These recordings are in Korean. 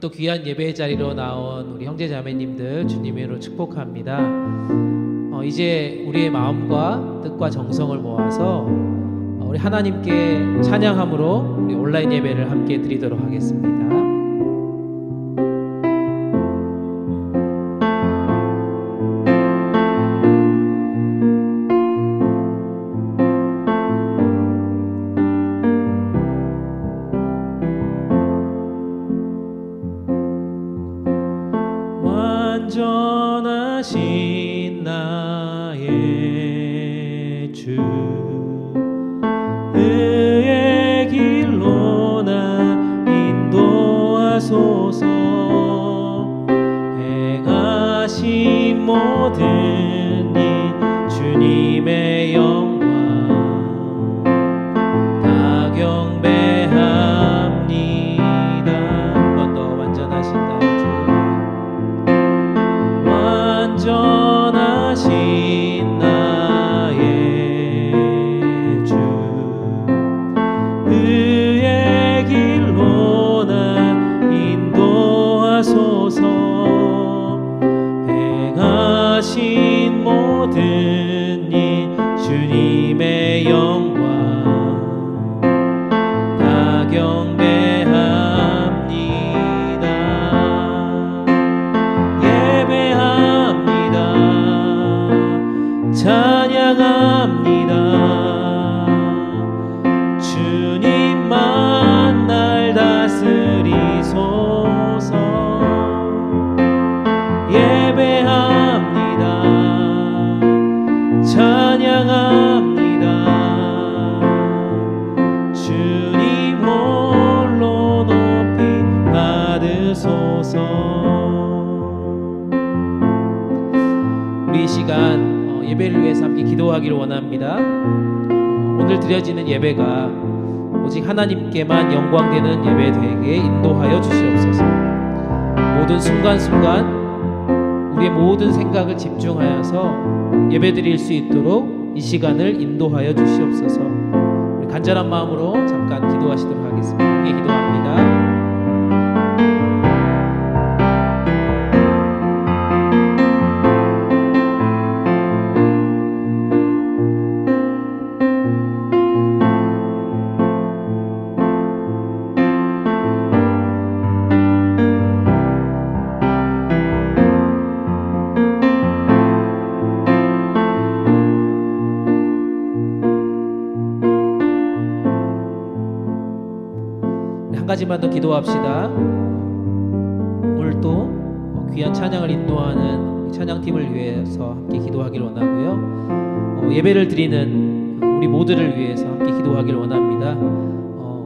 오늘도 귀한 예배의 자리로 나온 우리 형제 자매님들 주님의 이름으로 축복합니다. 이제 우리의 마음과 뜻과 정성을 모아서 우리 하나님께 찬양함으로 우리 온라인 예배를 함께 드리도록 하겠습니다. 완전하신 나의 주, 그의 길로 나 인도하소서. 행하신 모든 일 주님의 영광 다 경배합니다. 한 번 더. 완전하신 나의 주, 완전하신 나의 주, 그의 길로 나 인도하소서. 행하신 모든 일 주님의 영광 다 경배합니다. 찬양합니다. 주님만 날 다스리소서. 예배합니다. 찬양합니다. 주님 홀로 높이 받으소서. 우리 이 시간 예배를 위해서 함께 기도하기를 원합니다. 오늘 드려지는 예배가 오직 하나님께만 영광되는 예배 되게 인도하여 주시옵소서. 모든 순간순간 우리의 모든 생각을 집중하여서 예배 드릴 수 있도록 이 시간을 인도하여 주시옵소서. 우리 간절한 마음으로 잠깐 기도하시도록 하겠습니다. 함께 기도합니다. 한 가지만 더 기도합시다. 오늘 또 귀한 찬양을 인도하는 찬양팀을 위해서 함께 기도하길 원하고요. 예배를 드리는 우리 모두를 위해서 함께 기도하길 원합니다.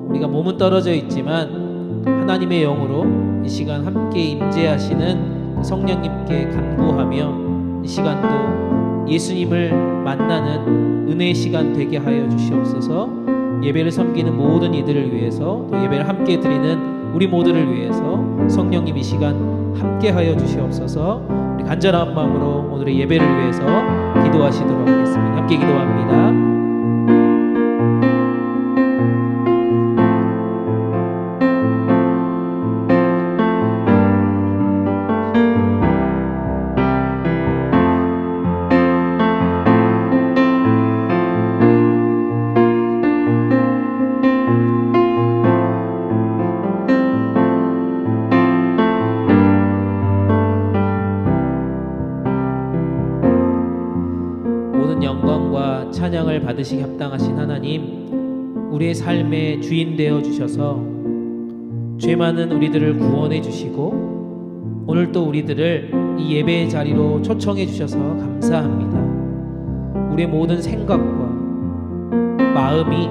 우리가 몸은 떨어져 있지만 하나님의 영으로 이 시간 함께 임재하시는 성령님께 간구하며 이 시간도 예수님을 만나는 은혜의 시간 되게 하여 주시옵소서. 예배를 섬기는 모든 이들을 위해서, 또 예배를 함께 드리는 우리 모두를 위해서 성령님 이 시간 함께 하여 주시옵소서. 우리 간절한 마음으로 오늘의 예배를 위해서 기도하시도록 하겠습니다. 함께 기도합니다. 영광과 찬양을 받으시기 합당하신 하나님, 우리의 삶의 주인 되어 주셔서 죄 많은 우리들을 구원해 주시고 오늘 또 우리들을 이 예배의 자리로 초청해 주셔서 감사합니다. 우리의 모든 생각과 마음이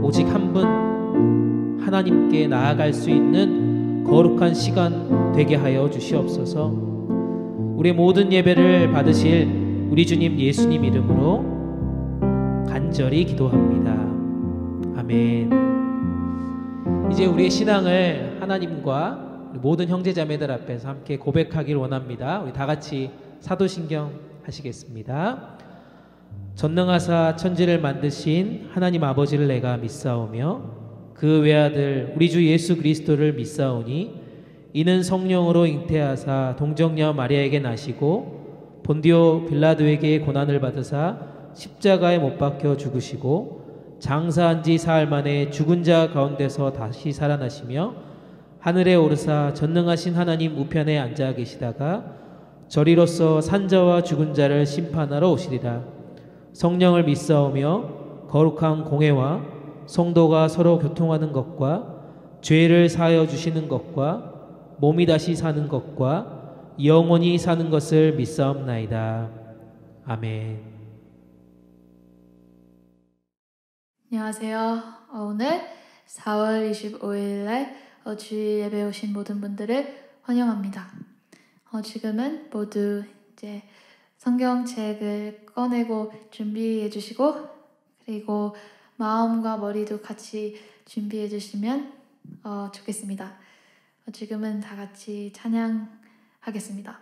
오직 한 분 하나님께 나아갈 수 있는 거룩한 시간 되게 하여 주시옵소서. 우리의 모든 예배를 받으실 우리 주님 예수님 이름으로 간절히 기도합니다. 아멘. 이제 우리의 신앙을 하나님과 모든 형제자매들 앞에서 함께 고백하길 원합니다. 우리 다 같이 사도신경 하시겠습니다. 전능하사 천지를 만드신 하나님 아버지를 내가 믿사오며 그 외아들 우리 주 예수 그리스도를 믿사오니 이는 성령으로 잉태하사 동정녀 마리아에게 나시고 본디오 빌라도에게 고난을 받으사 십자가에 못 박혀 죽으시고 장사한 지 사흘 만에 죽은 자 가운데서 다시 살아나시며 하늘에 오르사 전능하신 하나님 우편에 앉아 계시다가 저리로서 산자와 죽은 자를 심판하러 오시리라. 성령을 믿사오며 거룩한 공회와 성도가 서로 교통하는 것과 죄를 사하여 주시는 것과 몸이 다시 사는 것과 영원히 사는 것을 믿사옵나이다. 아멘. 안녕하세요. 오늘 4월 25일 날 주일 예배 오신 모든 분들을 환영합니다. 지금은 모두 이제 성경책을 꺼내고 준비해 주시고, 그리고 마음과 머리도 같이 준비해 주시면 좋겠습니다. 지금은 다 같이 찬양하겠습니다.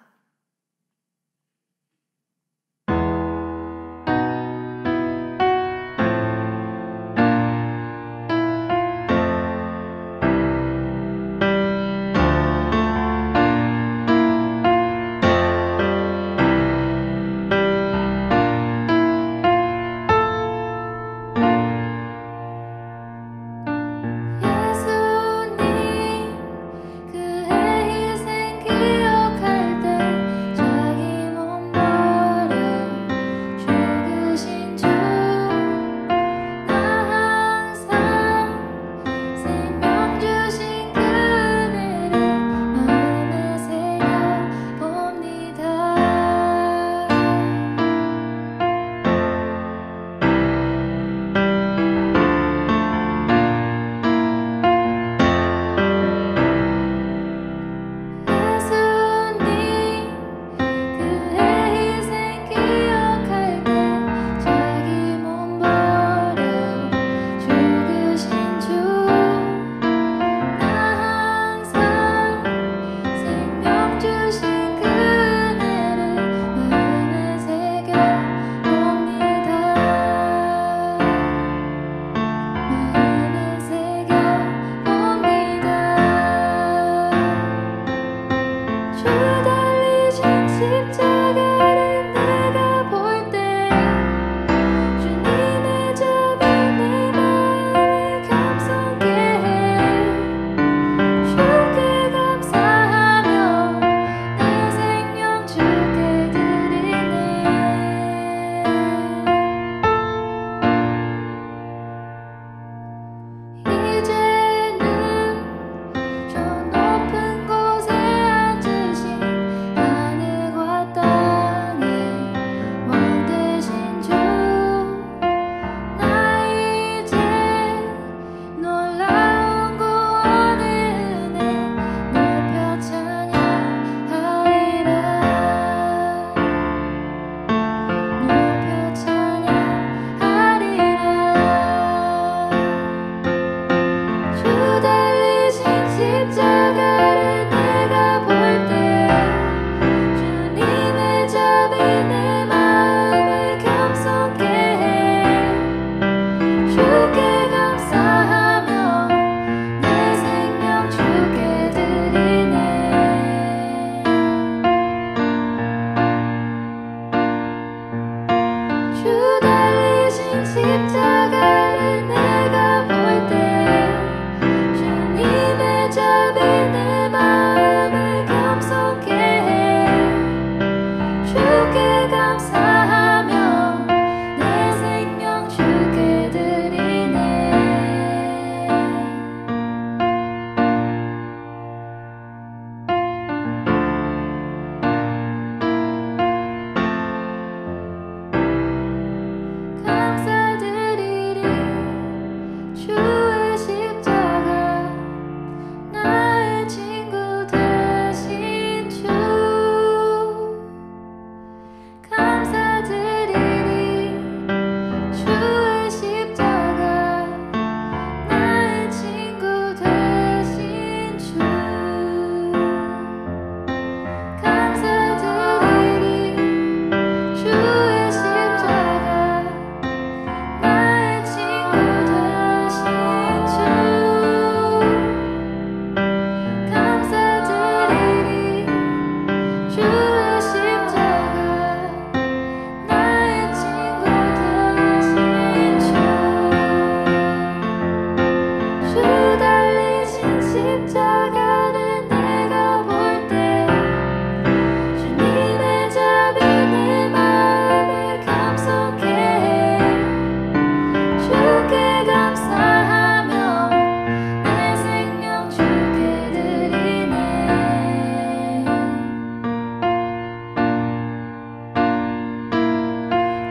감사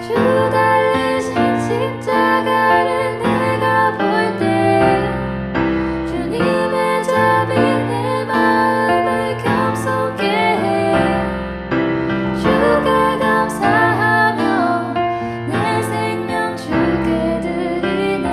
주 달리신 십자가를 내가 볼 때 주님의 자비 내 마음을 겸손케 해 주가 감사하며 내 생명 주께 드리네.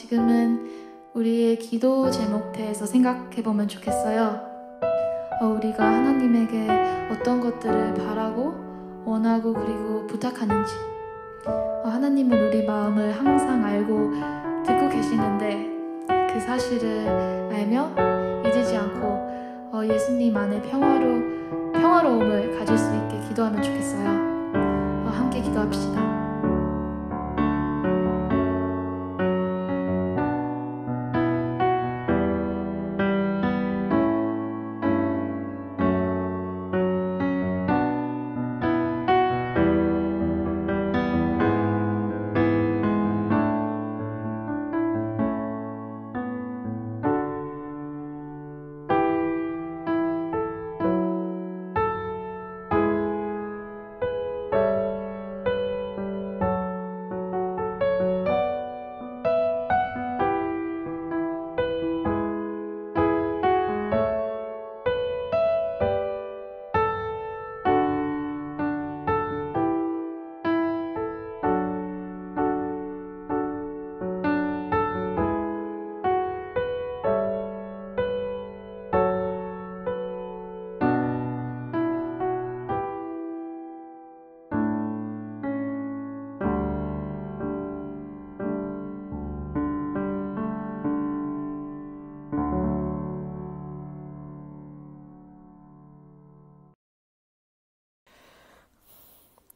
지금은 우리의 기도 제목대에서 생각해 보면 좋겠어요. 우리가 하나님에게 어떤 것들을 바라고 원하고 그리고 부탁하는지. 하나님은 우리 마음을 항상 알고 듣고 계시는데 그 사실을 알며 잊지 않고 예수님 안에 평화로움을 가질 수 있게 기도하면 좋겠어요. 함께 기도합시다.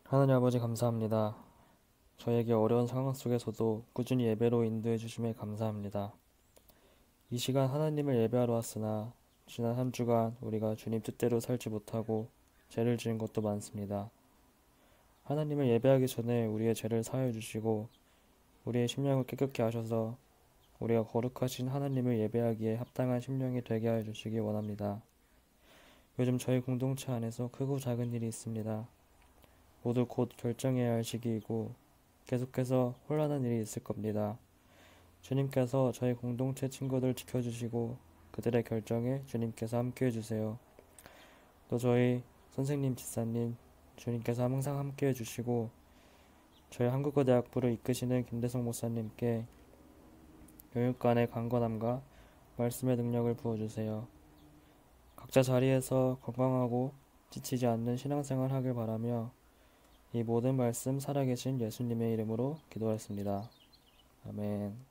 하나님 아버지 감사합니다. 저에게 어려운 상황 속에서도 꾸준히 예배로 인도해 주심에 감사합니다. 이 시간 하나님을 예배하러 왔으나 지난 한 주간 우리가 주님 뜻대로 살지 못하고 죄를 지은 것도 많습니다. 하나님을 예배하기 전에 우리의 죄를 사하여 주시고 우리의 심령을 깨끗게 하셔서 우리가 거룩하신 하나님을 예배하기에 합당한 심령이 되게 하여 주시기 원합니다. 요즘 저희 공동체 안에서 크고 작은 일이 있습니다. 모두 곧 결정해야 할 시기이고 계속해서 혼란한 일이 있을 겁니다. 주님께서 저희 공동체 친구들 지켜주시고 그들의 결정에 주님께서 함께해 주세요. 또 저희 선생님, 집사님 주님께서 항상 함께해 주시고 저희 한국어대학부를 이끄시는 김대성 목사님께 교육간의 강건함과 말씀의 능력을 부어주세요. 각자 자리에서 건강하고 지치지 않는 신앙생활 하길 바라며 이 모든 말씀 살아계신 예수님의 이름으로 기도했습니다. 아멘.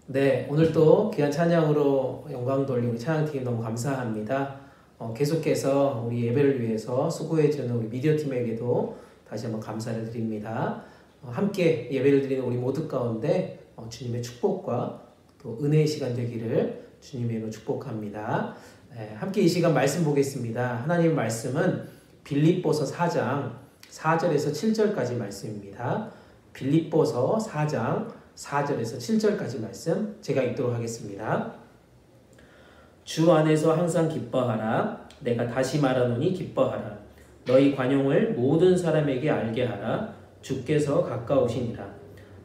네, 오늘 또 귀한 찬양으로 영광 돌리고 우리 찬양팀 너무 감사합니다. 계속해서 우리 예배를 위해서 수고해주는 우리 미디어팀에게도 다시 한번 감사를 드립니다. 함께 예배를 드리는 우리 모두 가운데 주님의 축복과 또 은혜의 시간 되기를 주님의 이름으로 축복합니다. 함께 이 시간 말씀 보겠습니다. 하나님 말씀은 빌립보서 4장 4절에서 7절까지 말씀입니다. 빌립보서 4장 4절에서 7절까지 말씀 제가 읽도록 하겠습니다. 주 안에서 항상 기뻐하라. 내가 다시 말하노니 기뻐하라. 너희 관용을 모든 사람에게 알게 하라. 주께서 가까우시니라.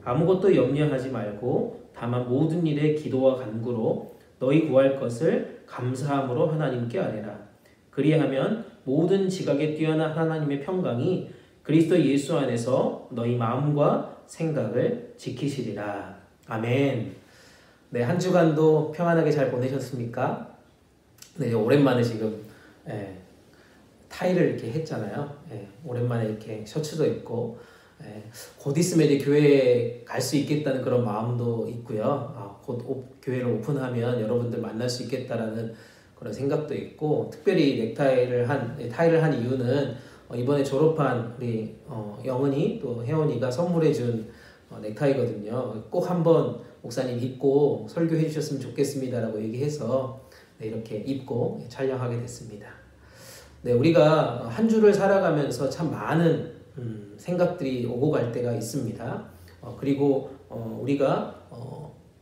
아무것도 염려하지 말고 다만 모든 일에 기도와 간구로 너희 구할 것을 감사함으로 하나님께 아뢰라. 그리하면 모든 지각에 뛰어난 하나님의 평강이 그리스도 예수 안에서 너희 마음과 생각을 지키시리라. 아멘. 네, 한 주간도 평안하게 잘 보내셨습니까? 네, 오랜만에 지금 타이를 이렇게 했잖아요. 오랜만에 이렇게 셔츠도 입고 곧 있으면 이제 교회에 갈 수 있겠다는 그런 마음도 있고요. 곧 교회를 오픈하면 여러분들 만날 수 있겠다라는 그런 생각도 있고, 특별히 타이를 한 이유는 이번에 졸업한 우리 영은이 또 혜원이가 선물해준 넥타이거든요. 꼭 한번 목사님 입고 설교해 주셨으면 좋겠습니다라고 얘기해서 이렇게 입고 촬영하게 됐습니다. 네, 우리가 한 주를 살아가면서 참 많은 생각들이 오고 갈 때가 있습니다. 그리고 우리가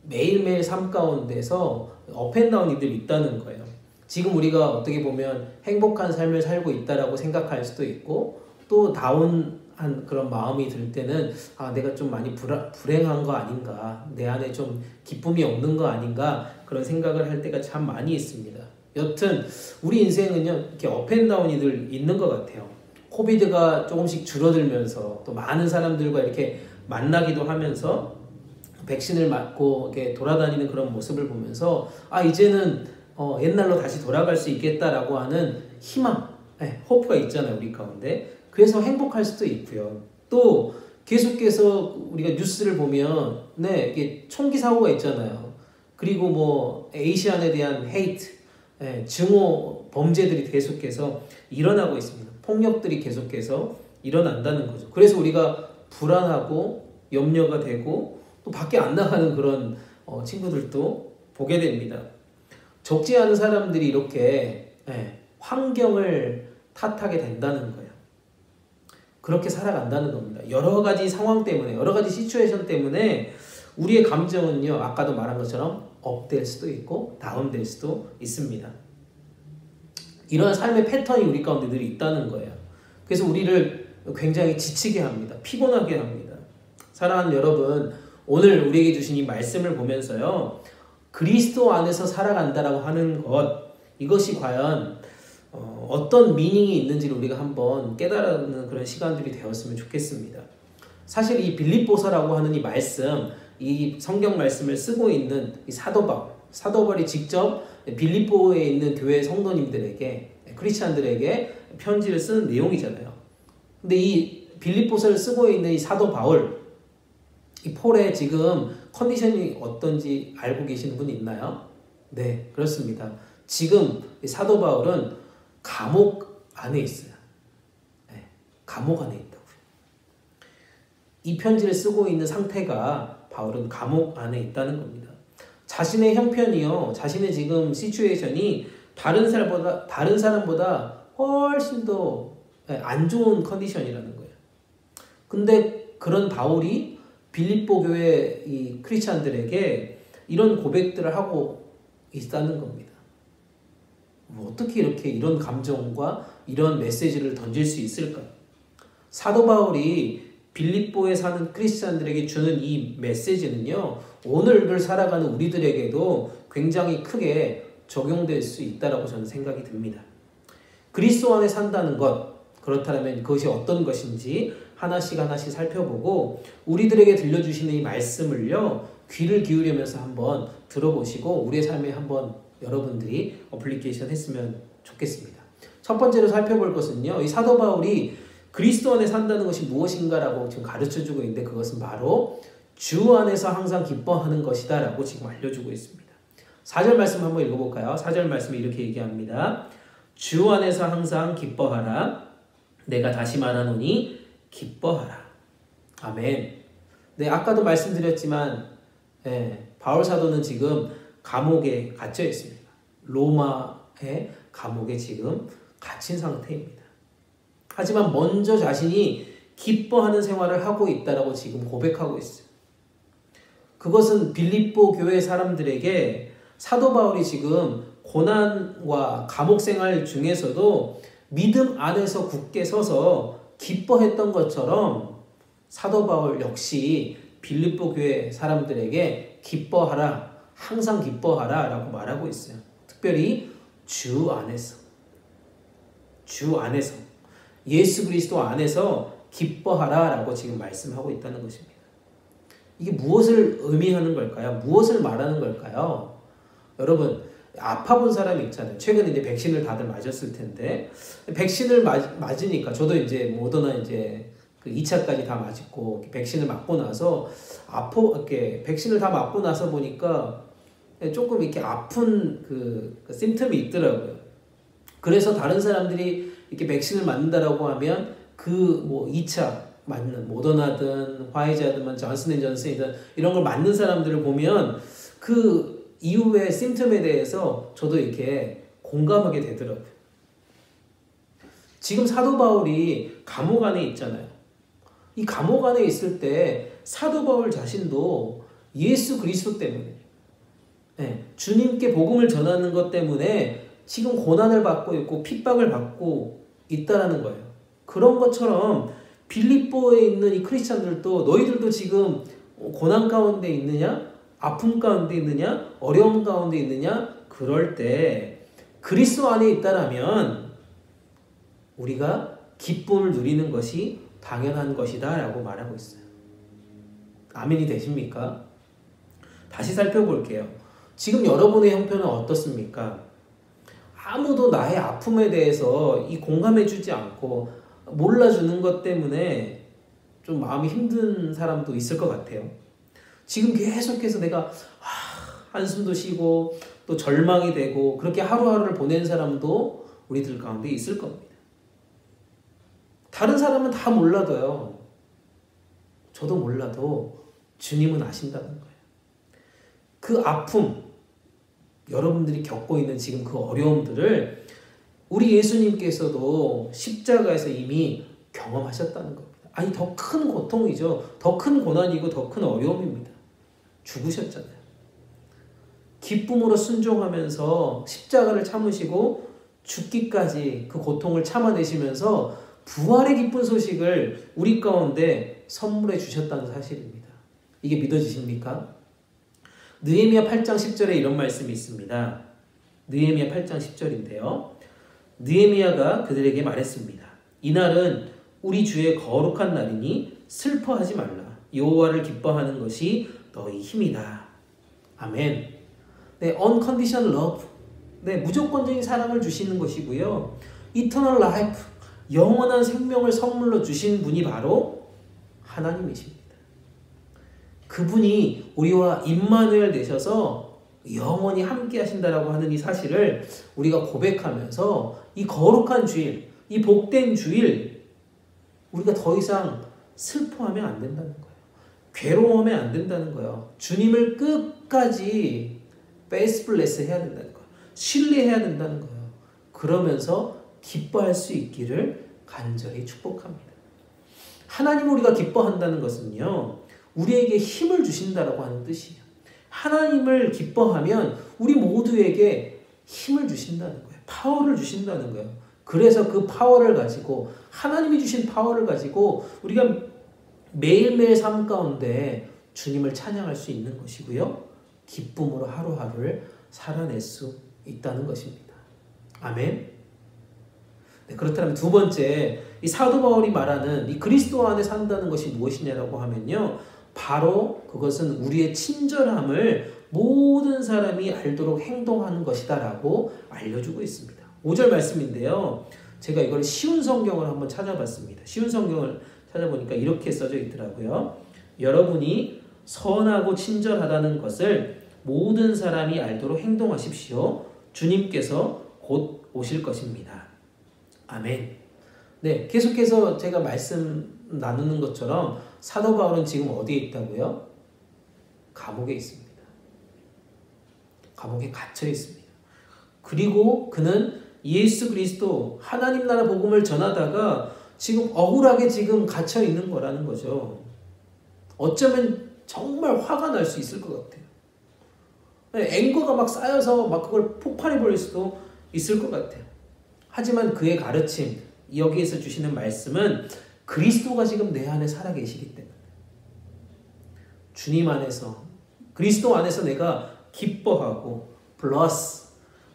매일매일 삶 가운데서 업앤다운이들 있다는 거예요. 지금 우리가 어떻게 보면 행복한 삶을 살고 있다라고 생각할 수도 있고 또 다운한 그런 마음이 들 때는 내가 좀 많이 불행한 거 아닌가, 내 안에 좀 기쁨이 없는 거 아닌가 그런 생각을 할 때가 참 많이 있습니다. 여튼 우리 인생은요 이렇게 업앤다운이들 있는 것 같아요. 코비드가 조금씩 줄어들면서 또 많은 사람들과 이렇게 만나기도 하면서 백신을 맞고 이렇게 돌아다니는 그런 모습을 보면서 이제는 옛날로 다시 돌아갈 수 있겠다라고 하는 희망, 호프가 있잖아요 우리 가운데. 그래서 행복할 수도 있고요. 또 계속해서 우리가 뉴스를 보면 이게 총기 사고가 있잖아요. 그리고 뭐 에이시안에 대한 헤이트, 증오 범죄들이 계속해서 일어나고 있습니다. 폭력들이 계속해서 일어난다는 거죠. 그래서 우리가 불안하고 염려가 되고 또 밖에 안 나가는 그런 친구들도 보게 됩니다. 적지 않은 사람들이 이렇게 환경을 탓하게 된다는 거예요. 그렇게 살아간다는 겁니다. 여러 가지 상황 때문에, 여러 가지 시츄에이션 때문에 우리의 감정은요, 아까도 말한 것처럼 업될 수도 있고 다운될 수도 있습니다. 이런 삶의 패턴이 우리 가운데 늘 있다는 거예요. 그래서 우리를 굉장히 지치게 합니다. 피곤하게 합니다. 사랑하는 여러분, 오늘 우리에게 주신 이 말씀을 보면서요, 그리스도 안에서 살아간다라고 하는 것, 이것이 과연 어떤 미닝이 있는지를 우리가 한번 깨달는 그런 시간들이 되었으면 좋겠습니다. 사실 이 빌립보서라고 하는 이 말씀, 이 성경 말씀을 쓰고 있는 이 사도 바울이 직접 빌립보에 있는 교회 성도님들에게, 크리스찬들에게 편지를 쓰는 내용이잖아요. 근데 이 빌립보서를 쓰고 있는 이 사도 바울, 이 폴의 지금 컨디션이 어떤지 알고 계시는 분 있나요? 네, 그렇습니다. 지금 이 사도 바울은 감옥 안에 있어요. 감옥 안에 있다고요. 이 편지를 쓰고 있는 상태가 바울은 감옥 안에 있다는 겁니다. 자신의 형편이요, 자신의 지금 시츄에이션이 다른 사람보다 훨씬 더 안 좋은 컨디션이라는 거예요. 근데 그런 바울이 빌립보 교회 이 크리스찬들에게 이런 고백들을 하고 있다는 겁니다. 어떻게 이렇게 이런 감정과 이런 메시지를 던질 수 있을까요? 사도 바울이 빌립보에 사는 크리스찬들에게 주는 이 메시지는요, 오늘을 살아가는 우리들에게도 굉장히 크게 적용될 수 있다라고 저는 생각이 듭니다. 그리스도 안에 산다는 것, 그렇다면 그것이 어떤 것인지 하나씩 살펴보고 우리들에게 들려주시는 이 말씀을요, 귀를 기울이면서 한번 들어보시고 우리의 삶에 한번 여러분들이 어플리케이션 했으면 좋겠습니다. 첫 번째로 살펴볼 것은요, 이 사도 바울이 그리스도 안에 산다는 것이 무엇인가라고 지금 가르쳐주고 있는데, 그것은 바로 주 안에서 항상 기뻐하는 것이다 라고 지금 알려주고 있습니다. 4절 말씀 한번 읽어볼까요? 4절 말씀이 이렇게 얘기합니다. 주 안에서 항상 기뻐하라. 내가 다시 말하노니 기뻐하라. 아멘. 네, 아까도 말씀드렸지만 바울 사도는 지금 감옥에 갇혀 있습니다. 로마의 감옥에 지금 갇힌 상태입니다. 하지만 먼저 자신이 기뻐하는 생활을 하고 있다라고 지금 고백하고 있어요. 그것은 빌립보 교회 사람들에게 사도 바울이 지금 고난과 감옥 생활 중에서도 믿음 안에서 굳게 서서 기뻐했던 것처럼 사도 바울 역시 빌립보 교회 사람들에게 기뻐하라, 항상 기뻐하라 라고 말하고 있어요. 특별히 주 안에서 예수 그리스도 안에서 기뻐하라 라고 지금 말씀하고 있다는 것입니다. 이게 무엇을 의미하는 걸까요? 무엇을 말하는 걸까요? 여러분, 아파본 사람이 있잖아요. 최근에 이제 백신을 다들 맞았을 텐데, 백신을 맞으니까, 저도 이제 모더나 이제 그 2차까지 다 맞고, 백신을 맞고 나서, 이렇게 백신을 다 맞고 나서 보니까 조금 이렇게 아픈 그 심텀이 있더라고요. 그래서 다른 사람들이 이렇게 백신을 맞는다라고 하면 그 뭐 2차 맞는 모더나든 화이자든 존슨앤존슨이든 이런 걸 맞는 사람들을 보면 그 이후의 심텀에 대해서 저도 이렇게 공감하게 되더라고요. 지금 사도 바울이 감옥 안에 있잖아요. 이 감옥 안에 있을 때 사도 바울 자신도 예수 그리스도 때문에, 주님께 복음을 전하는 것 때문에 지금 고난을 받고 있고 핍박을 받고 있다라는 거예요. 그런 것처럼 빌립보에 있는 이 크리스찬들도 너희들도 지금 고난 가운데 있느냐? 아픔 가운데 있느냐? 어려움 가운데 있느냐? 그럴 때 그리스도 안에 있다라면 우리가 기쁨을 누리는 것이 당연한 것이다 라고 말하고 있어요. 아멘이 되십니까? 다시 살펴볼게요. 지금 여러분의 형편은 어떻습니까? 아무도 나의 아픔에 대해서 이 공감해주지 않고 몰라주는 것 때문에 좀 마음이 힘든 사람도 있을 것 같아요. 지금 계속해서 내가 한숨도 쉬고 또 절망이 되고 그렇게 하루하루를 보낸 사람도 우리들 가운데 있을 겁니다. 다른 사람은 다 몰라도요. 저도 몰라도 주님은 아신다는 거예요. 그 아픔, 여러분들이 겪고 있는 지금 그 어려움들을 우리 예수님께서도 십자가에서 이미 경험하셨다는 겁니다. 아니, 더 큰 고통이죠. 더 큰 고난이고 더 큰 어려움입니다. 죽으셨잖아요. 기쁨으로 순종하면서 십자가를 참으시고 죽기까지 그 고통을 참아내시면서 부활의 기쁜 소식을 우리 가운데 선물해 주셨다는 사실입니다. 이게 믿어지십니까? 느헤미야 8장 10절에 이런 말씀이 있습니다. 느헤미야 8장 10절인데요. 느헤미야가 그들에게 말했습니다. 이날은 우리 주의 거룩한 날이니 슬퍼하지 말라. 여호와를 기뻐하는 것이 너희 힘이다. 아멘. 네, unconditional love. 네, 무조건적인 사랑을 주시는 것이고요. eternal life. 영원한 생명을 선물로 주신 분이 바로 하나님이십니다. 그분이 우리와 임마누엘 되셔서 영원히 함께 하신다라고 하는 이 사실을 우리가 고백하면서 이 거룩한 주일, 이 복된 주일 우리가 더 이상 슬퍼하면 안 된다는 거예요. 괴로워하면 안 된다는 거예요. 주님을 끝까지 faithfulness 해야 된다는 거예요. 신뢰해야 된다는 거예요. 그러면서 기뻐할 수 있기를 간절히 축복합니다. 하나님을 우리가 기뻐한다는 것은요, 우리에게 힘을 주신다라고 하는 뜻이에요. 하나님을 기뻐하면 우리 모두에게 힘을 주신다는 거예요. 파워를 주신다는 거예요. 그래서 그 파워를 가지고, 하나님이 주신 파워를 가지고 우리가 매일매일 삶 가운데 주님을 찬양할 수 있는 것이고요. 기쁨으로 하루하루를 살아낼 수 있다는 것입니다. 아멘. 네, 그렇다면 두 번째, 이 사도 바울이 말하는 이 그리스도 안에 산다는 것이 무엇이냐라고 하면요, 바로 그것은 우리의 친절함을 모든 사람이 알도록 행동하는 것이다 라고 알려주고 있습니다. 5절 말씀인데요, 제가 이걸 쉬운 성경을 한번 찾아봤습니다. 쉬운 성경을 찾아보니까 이렇게 써져 있더라고요. 여러분이 선하고 친절하다는 것을 모든 사람이 알도록 행동하십시오. 주님께서 곧 오실 것입니다. 아멘. 네, 계속해서 제가 말씀 나누는 것처럼 사도 바울은 지금 어디에 있다고요? 감옥에 있습니다. 감옥에 갇혀 있습니다. 그리고 그는 예수 그리스도 하나님 나라 복음을 전하다가 지금 억울하게 지금 갇혀 있는 거라는 거죠. 어쩌면 정말 화가 날 수 있을 것 같아요. 앵거가 막 쌓여서 막 그걸 폭발해 버릴 수도 있을 것 같아요. 하지만 그의 가르침, 여기에서 주시는 말씀은 그리스도가 지금 내 안에 살아계시기 때문에 주님 안에서, 그리스도 안에서 내가 기뻐하고 플러스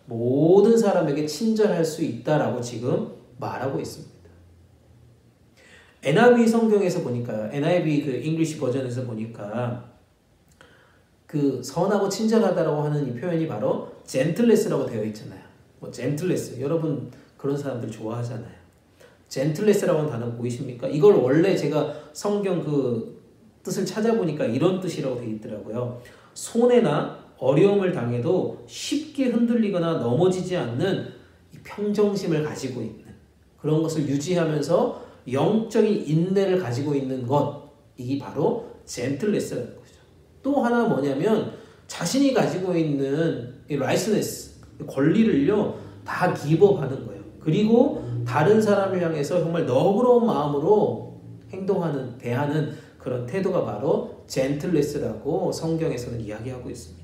모든 사람에게 친절할 수 있다라고 지금 말하고 있습니다. NIV 성경에서 보니까, NIV 그 잉글리시 버전에서 보니까 그 선하고 친절하다라고 하는 이 표현이 바로 젠틀레스라고 되어 있잖아요. 뭐 젠틀레스, 여러분 그런 사람들 좋아하잖아요. 젠틀레스라고 하는 단어 보이십니까? 이걸 원래 제가 성경 그 뜻을 찾아보니까 이런 뜻이라고 되어 있더라고요. 손해나 어려움을 당해도 쉽게 흔들리거나 넘어지지 않는 이 평정심을 가지고 있는, 그런 것을 유지하면서 영적인 인내를 가지고 있는 것, 이게 바로 젠틀레스라는 거죠. 또 하나 뭐냐면 자신이 가지고 있는 이 라이스네스, 권리를요 다 기법하는 거예요. 그리고 다른 사람을 향해서 정말 너그러운 마음으로 행동하는, 대하는 그런 태도가 바로 젠틀레스라고 성경에서는 이야기하고 있습니다.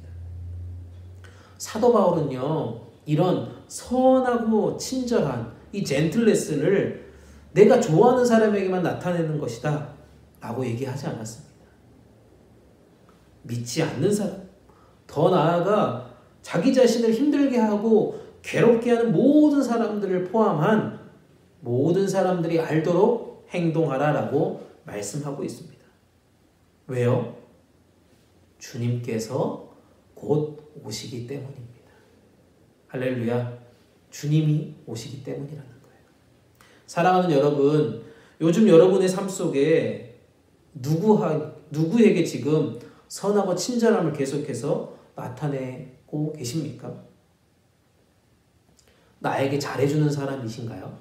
사도 바울은요, 이런 선하고 친절한 이 젠틀레스를 내가 좋아하는 사람에게만 나타내는 것이다 라고 얘기하지 않았습니다. 믿지 않는 사람, 더 나아가 자기 자신을 힘들게 하고 괴롭게 하는 모든 사람들을 포함한 모든 사람들이 알도록 행동하라라고 말씀하고 있습니다. 왜요? 주님께서 곧 오시기 때문입니다. 할렐루야. 주님이 오시기 때문이라는 거예요. 사랑하는 여러분, 요즘 여러분의 삶 속에 누구에게 지금 선하고 친절함을 계속해서 나타내고 계십니까? 나에게 잘해주는 사람이신가요?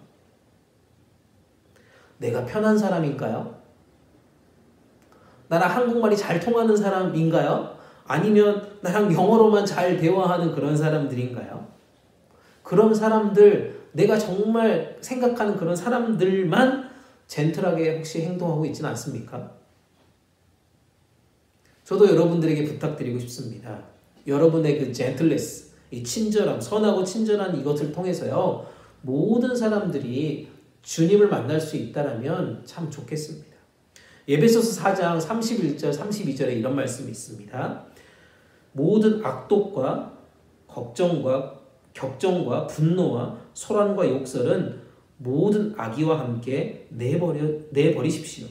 내가 편한 사람인가요? 나랑 한국말이 잘 통하는 사람인가요? 아니면 나랑 영어로만 잘 대화하는 그런 사람들인가요? 그런 사람들, 내가 정말 생각하는 그런 사람들만 젠틀하게 혹시 행동하고 있지는 않습니까? 저도 여러분들에게 부탁드리고 싶습니다. 여러분의 그 젠틀레스, 이 친절함, 선하고 친절한 이것을 통해서요, 모든 사람들이 주님을 만날 수 있다라면 참 좋겠습니다. 에베소서 4장 31절, 32절에 이런 말씀이 있습니다. 모든 악독과 격정과 분노와 소란과 욕설은 모든 악의와 함께 내버리십시오.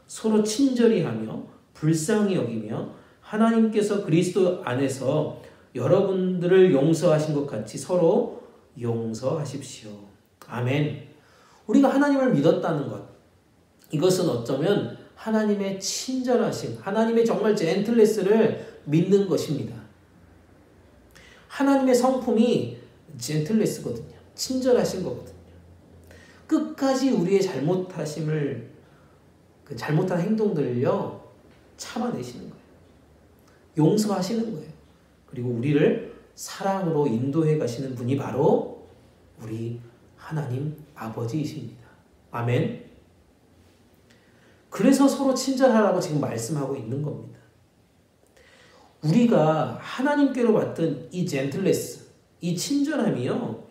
서로 친절히 하며 불쌍히 여기며 하나님께서 그리스도 안에서 여러분들을 용서하신 것 같이 서로 용서하십시오. 아멘. 우리가 하나님을 믿었다는 것, 이것은 어쩌면 하나님의 친절하심, 하나님의 정말 젠틀레스를 믿는 것입니다. 하나님의 성품이 젠틀레스거든요. 친절하신 거거든요. 끝까지 우리의 잘못한 행동들을요, 참아내시는 거예요. 용서하시는 거예요. 그리고 우리를 사랑으로 인도해 가시는 분이 바로 우리 하나님 아버지이십니다. 아멘. 그래서 서로 친절하라고 지금 말씀하고 있는 겁니다. 우리가 하나님께로 받던 이 젠틀레스, 이 친절함이요,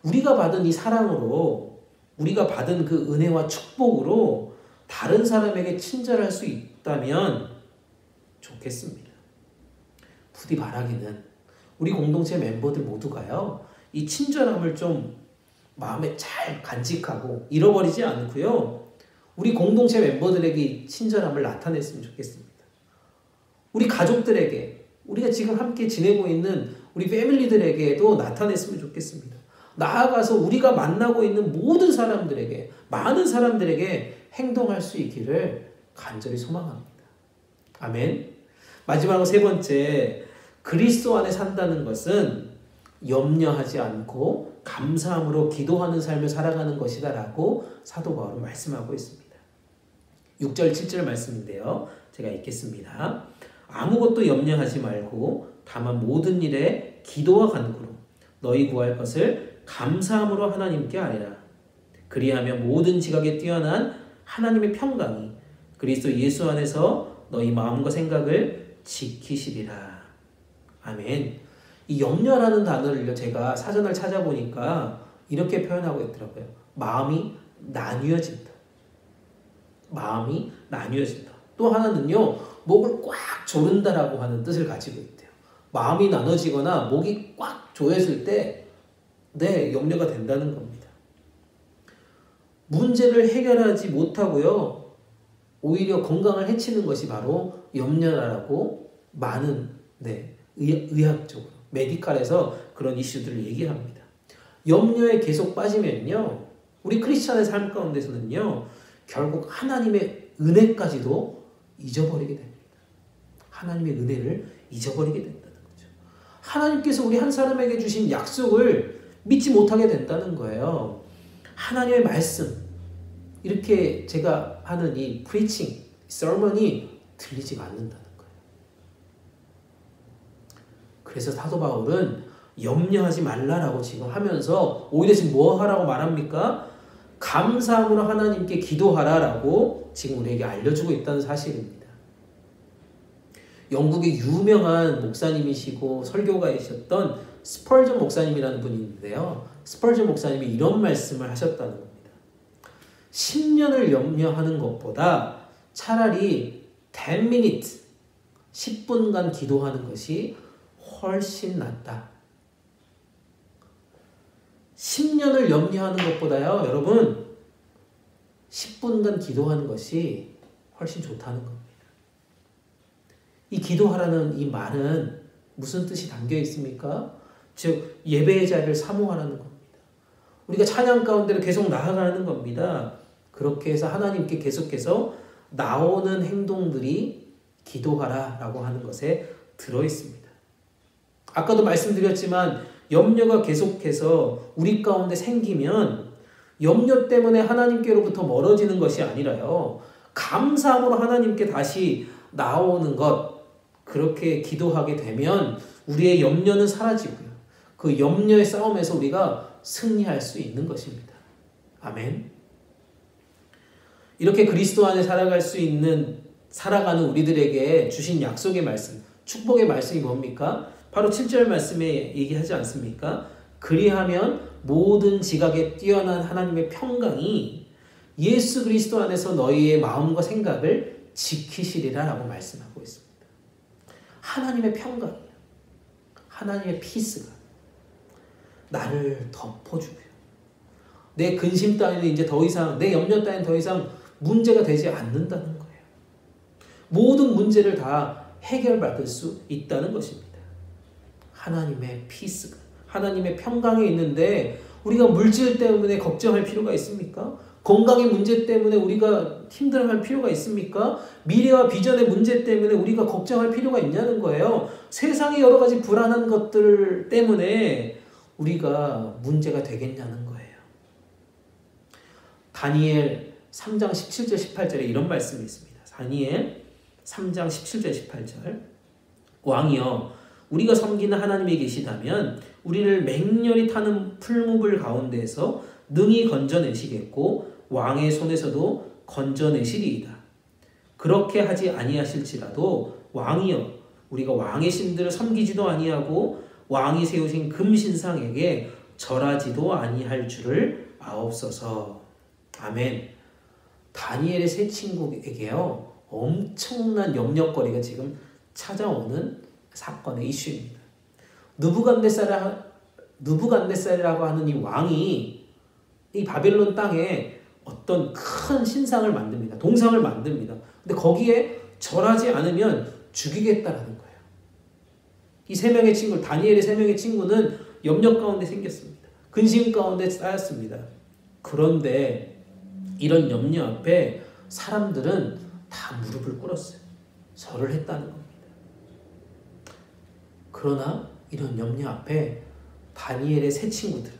우리가 받은 이 사랑으로, 우리가 받은 그 은혜와 축복으로 다른 사람에게 친절할 수 있다면 좋겠습니다. 부디 바라기는 우리 공동체 멤버들 모두가요, 이 친절함을 좀 마음에 잘 간직하고 잃어버리지 않고요, 우리 공동체 멤버들에게 이 친절함을 나타냈으면 좋겠습니다. 우리 가족들에게, 우리가 지금 함께 지내고 있는 우리 패밀리들에게도 나타냈으면 좋겠습니다. 나아가서 우리가 만나고 있는 모든 사람들에게, 많은 사람들에게 행동할 수 있기를 간절히 소망합니다. 아멘. 마지막으로 세 번째, 그리스도 안에 산다는 것은 염려하지 않고 감사함으로 기도하는 삶을 살아가는 것이다 라고 사도 바울은 말씀하고 있습니다. 6절 7절 말씀인데요, 제가 읽겠습니다. 아무것도 염려하지 말고 다만 모든 일에 기도와 간구로 너희 구할 것을 감사함으로 하나님께 아뢰라. 그리하면 모든 지각에 뛰어난 하나님의 평강이 그리스도 예수 안에서 너희 마음과 생각을 지키시리라. 아멘. 이 염려라는 단어를 제가 사전을 찾아보니까 이렇게 표현하고 있더라고요. 마음이 나뉘어진다. 마음이 나뉘어진다. 또 하나는요, 목을 꽉 조른다라고 하는 뜻을 가지고 있대요. 마음이 나눠지거나 목이 꽉 조였을 때 염려가 된다는 겁니다. 문제를 해결하지 못하고요, 오히려 건강을 해치는 것이 바로 염려라고 많은 의학적으로 메디칼에서 그런 이슈들을 얘기합니다. 염려에 계속 빠지면요, 우리 크리스찬의 삶 가운데서는요, 결국 하나님의 은혜까지도 잊어버리게 됩니다. 하나님의 은혜를 잊어버리게 된다는 거죠. 하나님께서 우리 한 사람에게 주신 약속을 믿지 못하게 된다는 거예요. 하나님의 말씀, 이렇게 제가 하는 이 프리칭, 설먼이 들리지가 않는다는 거예요. 그래서 사도 바울은 염려하지 말라라고 지금 하면서 오히려 지금 뭐 하라고 말합니까? 감사함으로 하나님께 기도하라라고 지금 우리에게 알려주고 있다는 사실입니다. 영국의 유명한 목사님이시고 설교가이셨던 스펄전 목사님이라는 분이 있는데요. 스펄전 목사님이 이런 말씀을 하셨다는 겁니다. 10년을 염려하는 것보다 차라리 10 minutes, 10분간 기도하는 것이 훨씬 낫다. 10년을 염려하는 것보다요, 여러분, 10분간 기도하는 것이 훨씬 좋다는 겁니다. 이 기도하라는 이 말은 무슨 뜻이 담겨 있습니까? 즉, 예배의 자리를 사모하라는 겁니다. 우리가 찬양 가운데로 계속 나아가는 겁니다. 그렇게 해서 하나님께 계속해서 나오는 행동들이 기도하라 라고 하는 것에 들어있습니다. 아까도 말씀드렸지만 염려가 계속해서 우리 가운데 생기면 염려 때문에 하나님께로부터 멀어지는 것이 아니라요, 감사함으로 하나님께 다시 나오는 것, 그렇게 기도하게 되면 우리의 염려는 사라지고요, 그 염려의 싸움에서 우리가 승리할 수 있는 것입니다. 아멘. 이렇게 그리스도 안에 살아가는 우리들에게 주신 약속의 말씀, 축복의 말씀이 뭡니까? 바로 7절 말씀에 얘기하지 않습니까? 그리하면 모든 지각에 뛰어난 하나님의 평강이 예수 그리스도 안에서 너희의 마음과 생각을 지키시리라 라고 말씀하고 있습니다. 하나님의 평강이요, 하나님의 피스가 나를 덮어주고요, 내 근심 따위는 이제 더 이상, 내 염려 따위는 더 이상 문제가 되지 않는다는 거예요. 모든 문제를 다 해결받을 수 있다는 것입니다. 하나님의 피스가, 하나님의 평강에 있는데 우리가 물질 때문에 걱정할 필요가 있습니까? 건강의 문제 때문에 우리가 힘들어할 필요가 있습니까? 미래와 비전의 문제 때문에 우리가 걱정할 필요가 있냐는 거예요. 세상의 여러 가지 불안한 것들 때문에 우리가 문제가 되겠냐는 거예요. 다니엘 3장 17절 18절에 이런 말씀이 있습니다. 다니엘 3장 17절 18절. 왕이여, 우리가 섬기는 하나님이 계시다면 우리를 맹렬히 타는 풀무불 가운데에서 능히 건져내시겠고 왕의 손에서도 건져내시리이다. 그렇게 하지 아니하실지라도 왕이여, 우리가 왕의 신들을 섬기지도 아니하고 왕이 세우신 금신상에게 절하지도 아니할 줄을 아옵소서. 아멘. 다니엘의 세 친구에게요, 엄청난 염려거리가 지금 찾아오는 사건의 이슈입니다. 느부갓네살이라고 하는 이 왕이 이 바벨론 땅에 어떤 큰 신상을 만듭니다. 동상을 만듭니다. 근데 거기에 절하지 않으면 죽이겠다라는 거예요. 이 세 명의 친구, 다니엘의 세 명의 친구는 염려 가운데 생겼습니다. 근심 가운데 쌓였습니다. 그런데 이런 염려 앞에 사람들은 다 무릎을 꿇었어요. 절을 했다는 겁니다. 그러나 이런 염려 앞에 다니엘의 세 친구들,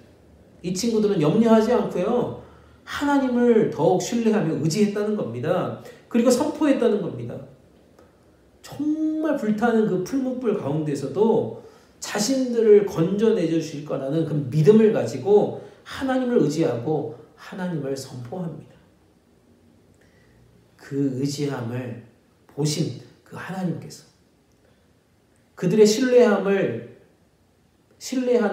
이 친구들은 염려하지 않고요, 하나님을 더욱 신뢰하며 의지했다는 겁니다. 그리고 선포했다는 겁니다. 정말 불타는 그 풀무불 가운데서도 자신들을 건져내 주실 거라는 그 믿음을 가지고 하나님을 의지하고 하나님을 선포합니다. 그 의지함을 보신 그 하나님께서 그들의 신뢰하는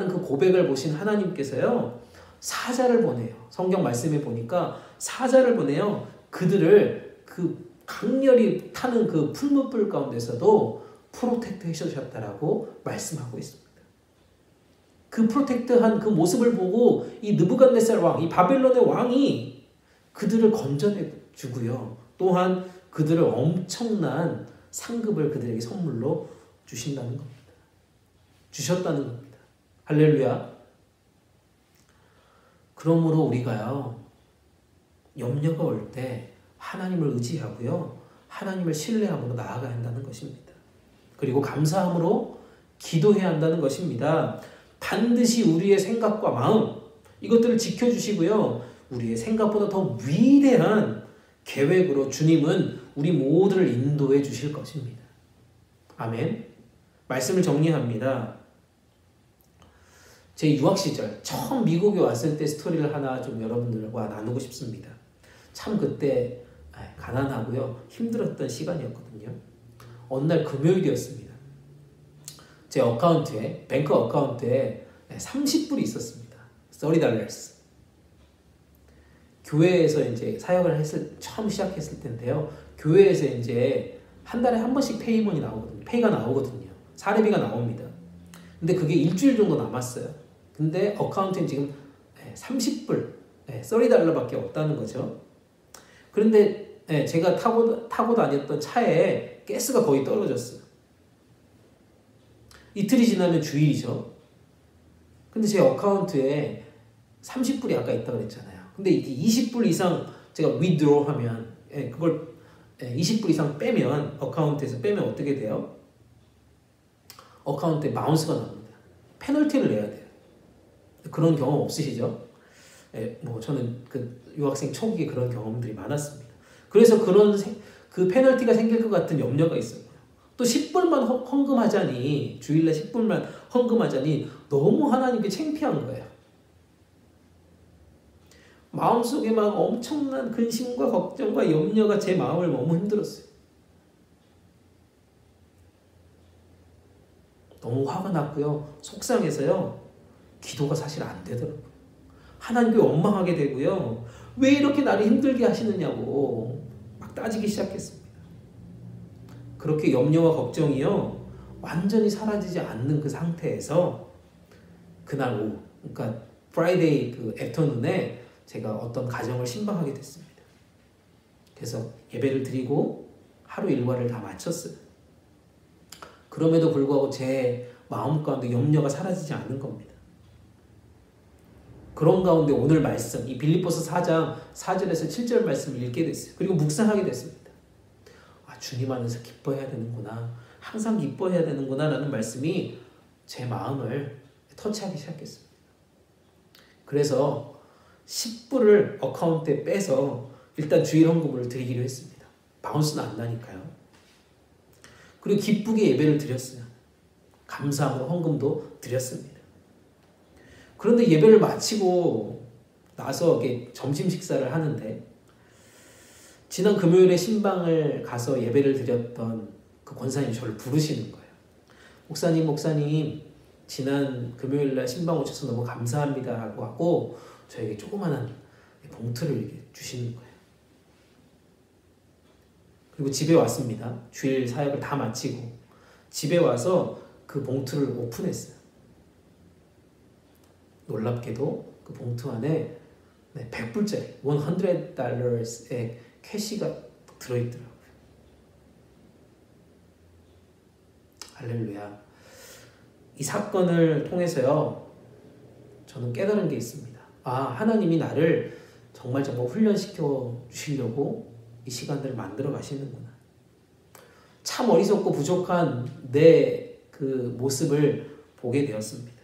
그 고백을 보신 하나님께서요, 사자를 보내요. 성경 말씀에 보니까 사자를 보내요. 그들을 그 강렬히 타는 그 풀무불 가운데서도 프로텍트 해주셨다라고 말씀하고 있습니다. 그 프로텍트한 그 모습을 보고 이 느부갓네살 왕, 이 바벨론의 왕이 그들을 건져내주고요, 또한 그들을 엄청난 상급을 그들에게 선물로 주신다는 겁니다. 주셨다는 겁니다. 할렐루야. 그러므로 우리가요, 염려가 올 때 하나님을 의지하고요, 하나님을 신뢰함으로 나아가야 한다는 것입니다. 그리고 감사함으로 기도해야 한다는 것입니다. 반드시 우리의 생각과 마음, 이것들을 지켜주시고요, 우리의 생각보다 더 위대한 계획으로 주님은 우리 모두를 인도해 주실 것입니다. 아멘. 말씀을 정리합니다. 제 유학 시절 처음 미국에 왔을 때 스토리를 하나 좀 여러분들과 나누고 싶습니다. 참 그때 가난하고요, 힘들었던 시간이었거든요. 어느 날 금요일이었습니다. 제 어카운트에, 뱅크 어카운트에 30불이 있었습니다. $30. 교회에서 이제 사역을 처음 시작했을 텐데요. 교회에서 이제 한 달에 한 번씩 페이먼이 나오거든요. 페이가 나오거든요. 사례비가 나옵니다. 근데 그게 일주일 정도 남았어요. 근데 어카운트에 지금 30불, $30밖에 없다는 거죠. 그런데 제가 타고 다녔던 차에 가스가 거의 떨어졌어요. 이틀이 지나면 주일이죠. 근데 제 어카운트에 30불이 아까 있다고 그랬잖아요. 근데 이게 20불 이상 제가 withdraw 하면, 그걸 20불 이상 빼면, 어카운트에서 빼면 어떻게 돼요? 어카운트에 바운스가 납니다. 페널티를 내야 돼요. 그런 경험 없으시죠? 뭐 저는 그 유학생 초기에 그런 경험들이 많았습니다. 그래서 그 페널티가 생길 것 같은 염려가 있어요. 또 10불만 헌금하자니, 주일날 10불만 헌금하자니 너무 하나님께 창피한 거예요. 마음속에 막 엄청난 근심과 걱정과 염려가 제 마음을 너무 힘들었어요. 너무 화가 났고요. 속상해서요. 기도가 사실 안 되더라고요. 하나님께 원망하게 되고요. 왜 이렇게 나를 힘들게 하시느냐고 막 따지기 시작했습니다. 그렇게 염려와 걱정이요. 완전히 사라지지 않는 그 상태에서 그날 오후, 그러니까 프라이데이 그 애프터눈에 제가 어떤 가정을 신방하게 됐습니다. 그래서 예배를 드리고 하루 일과를 다 마쳤어요. 그럼에도 불구하고 제 마음 가운데 염려가 사라지지 않는 겁니다. 그런 가운데 오늘 말씀, 이 빌립보서 4장 4절에서 7절 말씀을 읽게 됐어요. 그리고 묵상하게 됐습니다. 아, 주님 안에서 기뻐해야 되는구나. 항상 기뻐해야 되는구나 라는 말씀이 제 마음을 터치하기 시작했습니다. 그래서 10불을 어카운트에 빼서 일단 주일 헌금을 드리기로 했습니다. 바운스는 안 나니까요. 그리고 기쁘게 예배를 드렸어요. 감사함으로 헌금도 드렸습니다. 그런데 예배를 마치고 나서 점심 식사를 하는데 지난 금요일에 신방을 가서 예배를 드렸던 그 권사님이 저를 부르시는 거예요. 목사님 지난 금요일날 신방 오셔서 너무 감사합니다 하고 저에게 조그마한 봉투를 이렇게 주시는 거예요. 그리고 집에 왔습니다. 주일 사역을 다 마치고 집에 와서 그 봉투를 오픈했어요. 놀랍게도 그 봉투 안에 100불짜리 $100의 캐시가 들어있더라고요. 할렐루야. 이 사건을 통해서요, 저는 깨달은 게 있습니다. 아, 하나님이 나를 정말 훈련시켜 주시려고 이 시간들을 만들어 가시는구나. 참 어리석고 부족한 내 그 모습을 보게 되었습니다.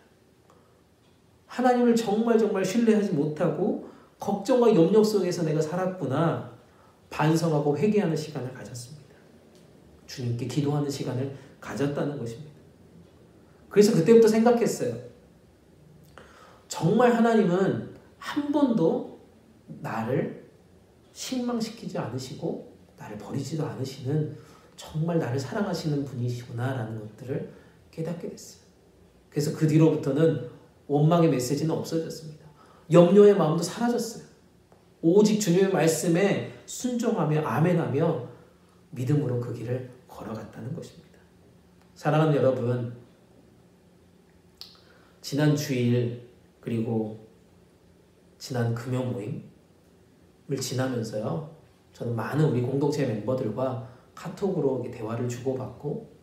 하나님을 정말 신뢰하지 못하고 걱정과 염려 속에서 내가 살았구나. 반성하고 회개하는 시간을 가졌습니다. 주님께 기도하는 시간을 가졌다는 것입니다. 그래서 그때부터 생각했어요. 정말 하나님은 한 번도 나를 실망시키지 않으시고 나를 버리지도 않으시는 정말 나를 사랑하시는 분이시구나라는 것들을 깨닫게 됐어요. 그래서 그 뒤로부터는 원망의 메시지는 없어졌습니다. 염려의 마음도 사라졌어요. 오직 주님의 말씀에 순종하며 아멘하며 믿음으로 그 길을 걸어갔다는 것입니다. 사랑하는 여러분, 지난 주일 그리고 지난 금요 모임을 지나면서요, 저는 많은 우리 공동체 멤버들과 카톡으로 대화를 주고받고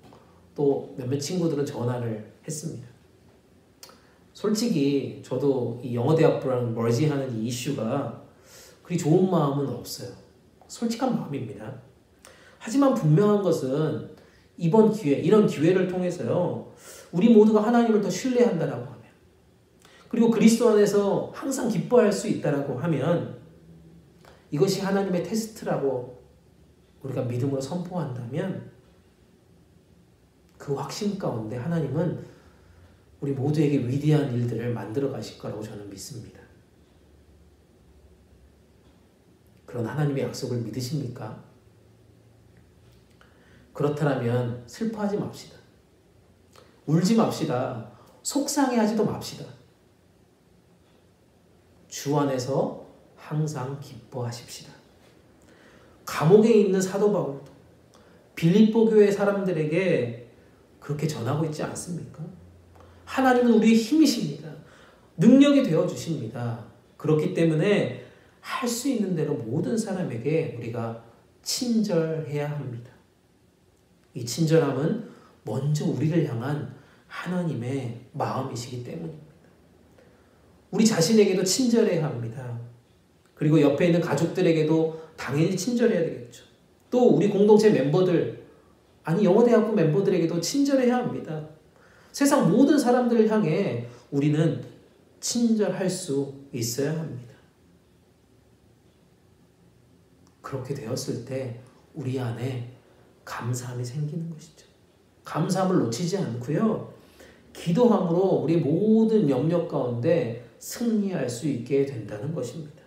또 몇몇 친구들은 전화를 했습니다. 솔직히 저도 이 영어대학부랑 머지하는 이 이슈가 그리 좋은 마음은 없어요. 솔직한 마음입니다. 하지만 분명한 것은 이번 기회, 이런 기회를 통해서요, 우리 모두가 하나님을 더 신뢰한다라고 하면, 그리고 그리스도 안에서 항상 기뻐할 수 있다라고 하면, 이것이 하나님의 테스트라고 우리가 믿음으로 선포한다면 그 확신 가운데 하나님은 우리 모두에게 위대한 일들을 만들어 가실 거라고 저는 믿습니다. 그런 하나님의 약속을 믿으십니까? 그렇다면 슬퍼하지 맙시다. 울지 맙시다. 속상해하지도 맙시다. 주 안에서 항상 기뻐하십시다. 감옥에 있는 사도 바울도 빌립보 교회 사람들에게 그렇게 전하고 있지 않습니까? 하나님은 우리의 힘이십니다. 능력이 되어주십니다. 그렇기 때문에 할 수 있는 대로 모든 사람에게 우리가 친절해야 합니다. 이 친절함은 먼저 우리를 향한 하나님의 마음이시기 때문입니다. 우리 자신에게도 친절해야 합니다. 그리고 옆에 있는 가족들에게도 당연히 친절해야 되겠죠. 또 우리 공동체 멤버들, 아니 영어대학부 멤버들에게도 친절해야 합니다. 세상 모든 사람들을 향해 우리는 친절할 수 있어야 합니다. 그렇게 되었을 때 우리 안에 감사함이 생기는 것이죠. 감사함을 놓치지 않고요. 기도함으로 우리 모든 영역 가운데 승리할 수 있게 된다는 것입니다.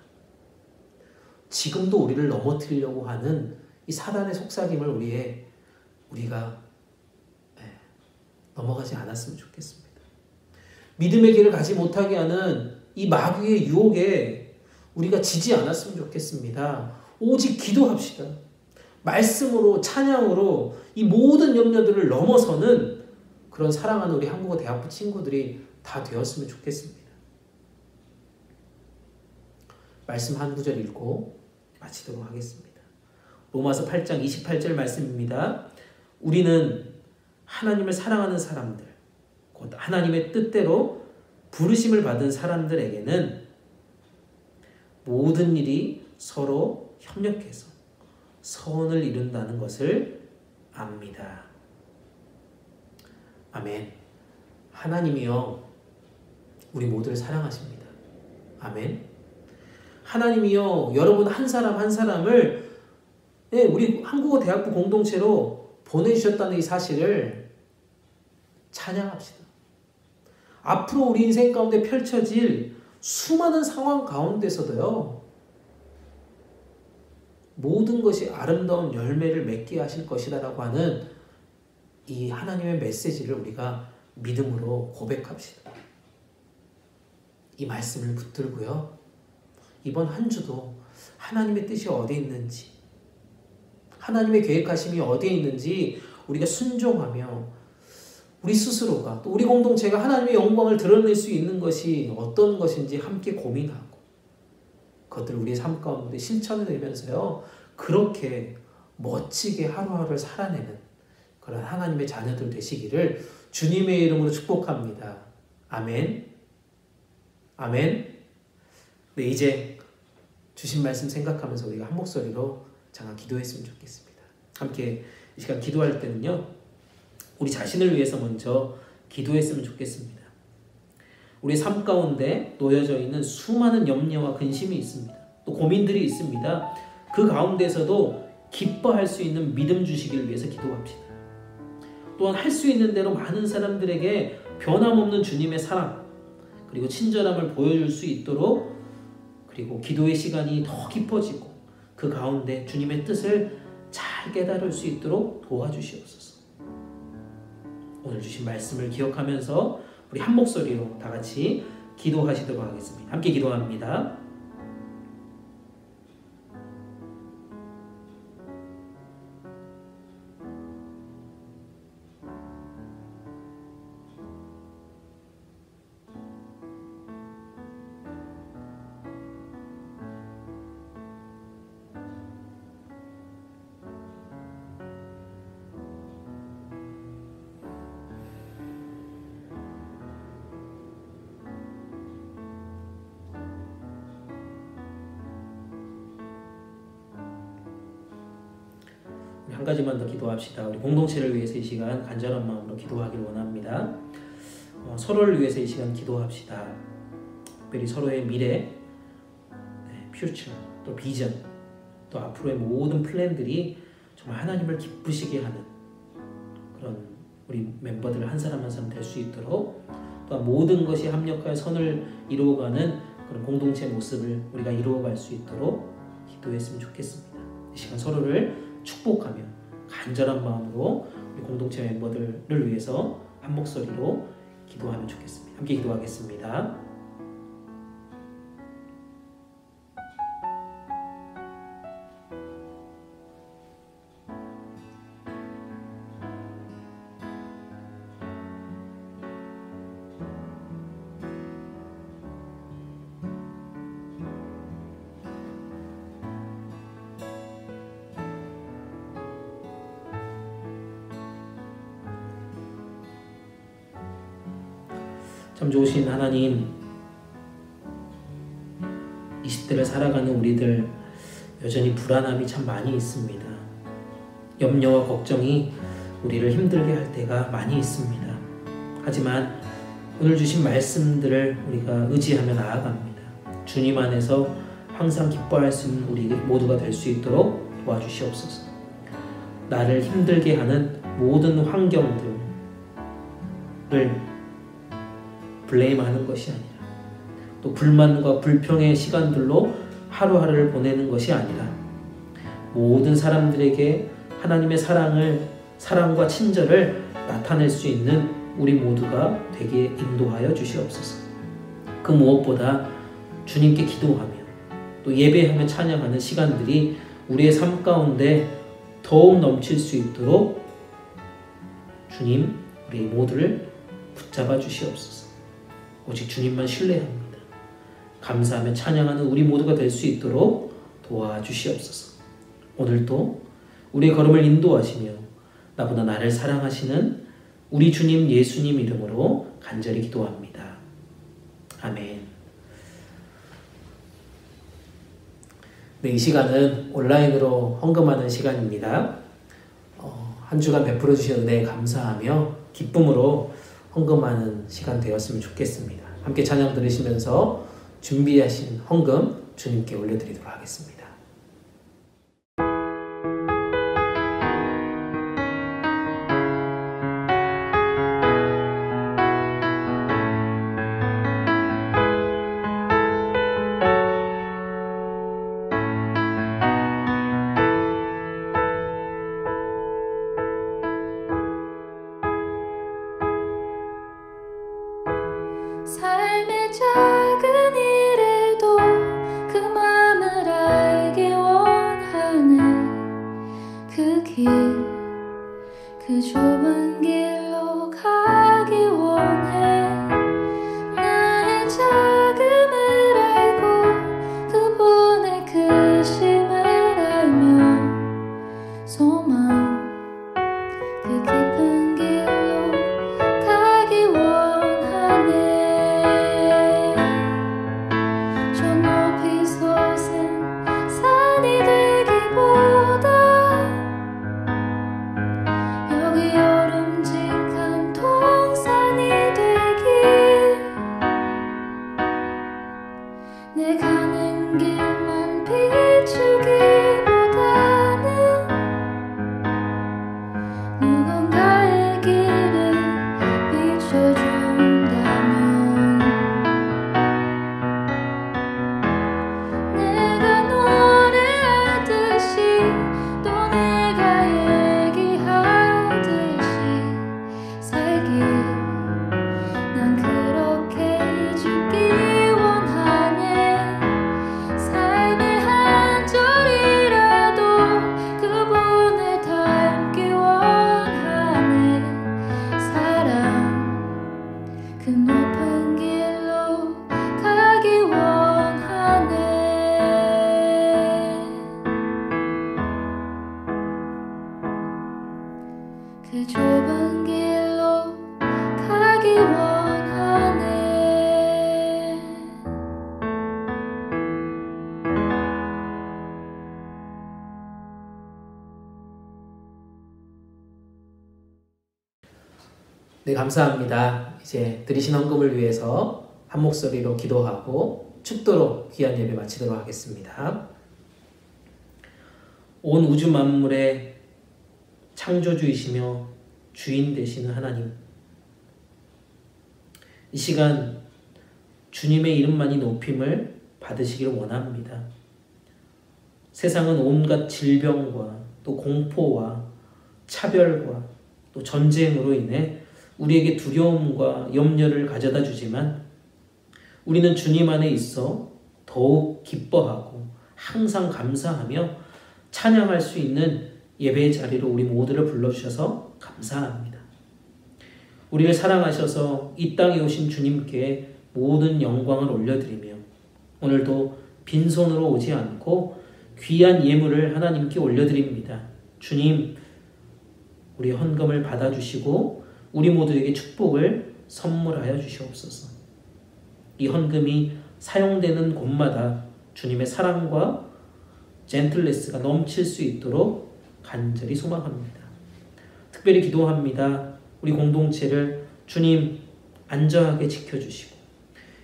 지금도 우리를 넘어뜨리려고 하는 이 사단의 속삭임을 우리가 넘어가지 않았으면 좋겠습니다. 믿음의 길을 가지 못하게 하는 이 마귀의 유혹에 우리가 지지 않았으면 좋겠습니다. 오직 기도합시다. 말씀으로, 찬양으로 이 모든 염려들을 넘어서는 그런 사랑하는 우리 한국어 대학부 친구들이 다 되었으면 좋겠습니다. 말씀 한 구절 읽고 마치도록 하겠습니다. 로마서 8장 28절 말씀입니다. 우리는 하나님을 사랑하는 사람들, 곧 하나님의 뜻대로 부르심을 받은 사람들에게는 모든 일이 서로 협력해서 선을 이룬다는 것을 압니다. 아멘. 하나님이요, 우리 모두를 사랑하십니다. 아멘. 하나님이요, 여러분 한 사람 한 사람을 우리 한국어 대학부 공동체로 보내주셨다는 이 사실을 찬양합시다. 앞으로 우리 인생 가운데 펼쳐질 수많은 상황 가운데서도요, 모든 것이 아름다운 열매를 맺게 하실 것이다라고 하는 이 하나님의 메시지를 우리가 믿음으로 고백합시다. 이 말씀을 붙들고요, 이번 한 주도 하나님의 뜻이 어디에 있는지, 하나님의 계획하심이 어디에 있는지 우리가 순종하며 우리 스스로가, 또 우리 공동체가 하나님의 영광을 드러낼 수 있는 것이 어떤 것인지 함께 고민하고 그것들을 우리의 삶 가운데 실천해내면서요, 그렇게 멋지게 하루하루를 살아내는 그런 하나님의 자녀들 되시기를 주님의 이름으로 축복합니다. 아멘. 아멘. 네, 이제 주신 말씀 생각하면서 우리가 한 목소리로 잠깐 기도했으면 좋겠습니다. 함께 이 시간 기도할 때는요, 우리 자신을 위해서 먼저 기도했으면 좋겠습니다. 우리 삶 가운데 놓여져 있는 수많은 염려와 근심이 있습니다. 또 고민들이 있습니다. 그 가운데서도 기뻐할 수 있는 믿음 주시기를 위해서 기도합시다. 또한 할 수 있는 대로 많은 사람들에게 변함없는 주님의 사랑 그리고 친절함을 보여줄 수 있도록, 그리고 기도의 시간이 더 깊어지고 그 가운데 주님의 뜻을 잘 깨달을 수 있도록 도와주시옵소서. 오늘 주신 말씀을 기억하면서 우리 한 목소리로 다 같이 기도하시도록 하겠습니다. 함께 기도합니다. 한 가지만 더 기도합시다. 우리 공동체를 위해서 이 시간 간절한 마음으로 기도하길 원합니다. 서로를 위해서 이 시간 기도합시다. 특별히 서로의 미래, 퓨처, 또 비전, 또 앞으로의 모든 플랜들이 정말 하나님을 기쁘시게 하는 그런 우리 멤버들 한 사람 한 사람 될 수 있도록, 또한 모든 것이 합력하여 선을 이루어가는 그런 공동체 모습을 우리가 이루어갈 수 있도록 기도했으면 좋겠습니다. 이 시간 서로를 축복하며 간절한 마음으로 우리 공동체 멤버들을 위해서 한 목소리로 기도하면 좋겠습니다. 함께 기도하겠습니다. 참 좋으신 하나님, 20대를 살아가는 우리들 여전히 불안함이 참 많이 있습니다. 염려와 걱정이 우리를 힘들게 할 때가 많이 있습니다. 하지만 오늘 주신 말씀들을 우리가 의지하며 나아갑니다. 주님 안에서 항상 기뻐할 수 있는 우리 모두가 될 수 있도록 도와주시옵소서. 나를 힘들게 하는 모든 환경들을 블레임하는 것이 아니라, 또 불만과 불평의 시간들로 하루하루를 보내는 것이 아니라, 모든 사람들에게 하나님의 사랑과 친절을 나타낼 수 있는 우리 모두가 되게 인도하여 주시옵소서. 그 무엇보다 주님께 기도하며 또 예배하며 찬양하는 시간들이 우리의 삶 가운데 더욱 넘칠 수 있도록 주님, 우리 모두를 붙잡아 주시옵소서. 오직 주님만 신뢰합니다. 감사하며 찬양하는 우리 모두가 될 수 있도록 도와주시옵소서. 오늘도 우리의 걸음을 인도하시며 나보다 나를 사랑하시는 우리 주님 예수님 이름으로 간절히 기도합니다. 아멘. 네, 이 시간은 온라인으로 헌금하는 시간입니다. 한 주간 베풀어 주신 은혜에 감사하며 기쁨으로 헌금하는 시간 되었으면 좋겠습니다. 함께 찬양 들으시면서 준비하신 헌금 주님께 올려드리도록 하겠습니다. 삶의 작은 일에도 그 맘을 알기 원하네. 그 길, 그 좁은 길로 가기 원해. 나의 작음을 알고 그분의 크심을 알며 소망, 그 깊은 길로 가기 원하네. 저 높이 솟은 산이 되기보다 여기 여름직한 동산이 되길. 내 가는 길만 비추기보다는 누군가의 길을 비춰준다면 내가 노래하듯이 또 내가 얘기하듯이 살길 난 그렇게 해주기 원하네. 삶의 한 절이라도 그분을 닮기 원하네. 사랑, 그 높은 길로 가기 원하네. 그 좁은 길로 가기 원하네. 네, 감사합니다. 이제 드리신 헌금을 위해서 한 목소리로 기도하고 축도로 귀한 예배 마치도록 하겠습니다. 온 우주 만물의 창조주이시며 주인 되시는 하나님, 이 시간 주님의 이름만이 높임을 받으시기를 원합니다. 세상은 온갖 질병과 또 공포와 차별과 또 전쟁으로 인해 우리에게 두려움과 염려를 가져다 주지만 우리는 주님 안에 있어 더욱 기뻐하고 항상 감사하며 찬양할 수 있는 예배의 자리로 우리 모두를 불러주셔서 감사합니다. 우리를 사랑하셔서 이 땅에 오신 주님께 모든 영광을 올려드리며 오늘도 빈손으로 오지 않고 귀한 예물을 하나님께 올려드립니다. 주님, 우리 헌금을 받아주시고 우리 모두에게 축복을 선물하여 주시옵소서. 이 헌금이 사용되는 곳마다 주님의 사랑과 젠틀레스가 넘칠 수 있도록 간절히 소망합니다. 특별히 기도합니다. 우리 공동체를 주님 안전하게 지켜주시고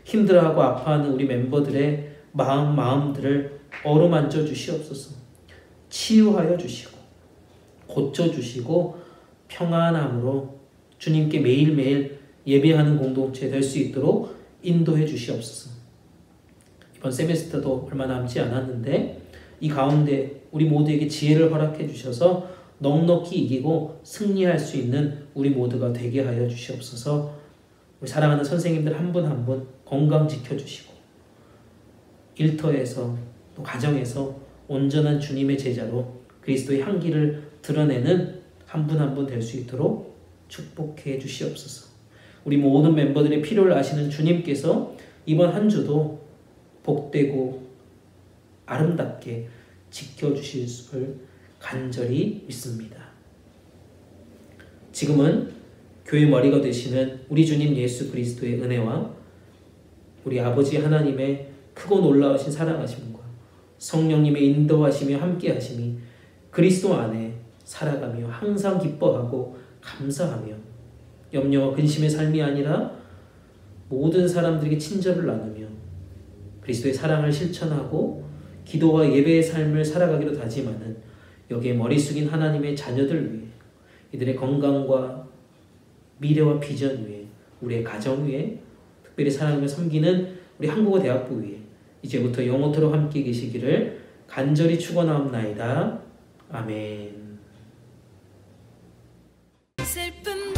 힘들어하고 아파하는 우리 멤버들의 마음들을 어루만져 주시옵소서. 치유하여 주시고 고쳐주시고 평안함으로 주님께 매일매일 예배하는 공동체 될 수 있도록 인도해 주시옵소서. 이번 세메스터도 얼마 남지 않았는데 이 가운데 우리 모두에게 지혜를 허락해 주셔서 넉넉히 이기고 승리할 수 있는 우리 모두가 되게 하여 주시옵소서. 우리 사랑하는 선생님들 한 분 한 분 건강 지켜주시고 일터에서 또 가정에서 온전한 주님의 제자로 그리스도의 향기를 드러내는 한 분 한 분 될 수 있도록 축복해 주시옵소서. 우리 모든 멤버들의 필요를 아시는 주님께서 이번 한 주도 복되고 아름답게 지켜주실 줄 간절히 믿습니다. 지금은 교회 머리가 되시는 우리 주님 예수 그리스도의 은혜와 우리 아버지 하나님의 크고 놀라우신 사랑하심과 성령님의 인도하심이 함께하심이 그리스도 안에 살아가며 항상 기뻐하고 감사하며 염려와 근심의 삶이 아니라 모든 사람들에게 친절을 나누며 그리스도의 사랑을 실천하고 기도와 예배의 삶을 살아가기로 다짐하는 여기에 머리 숙인 하나님의 자녀들 위해 이들의 건강과 미래와 비전 위에 우리의 가정 위에 특별히 사랑하며 섬기는 우리 한국어 대학부 위에 이제부터 영원토록 함께 계시기를 간절히 축원하옵나이다. 아멘. 슬픔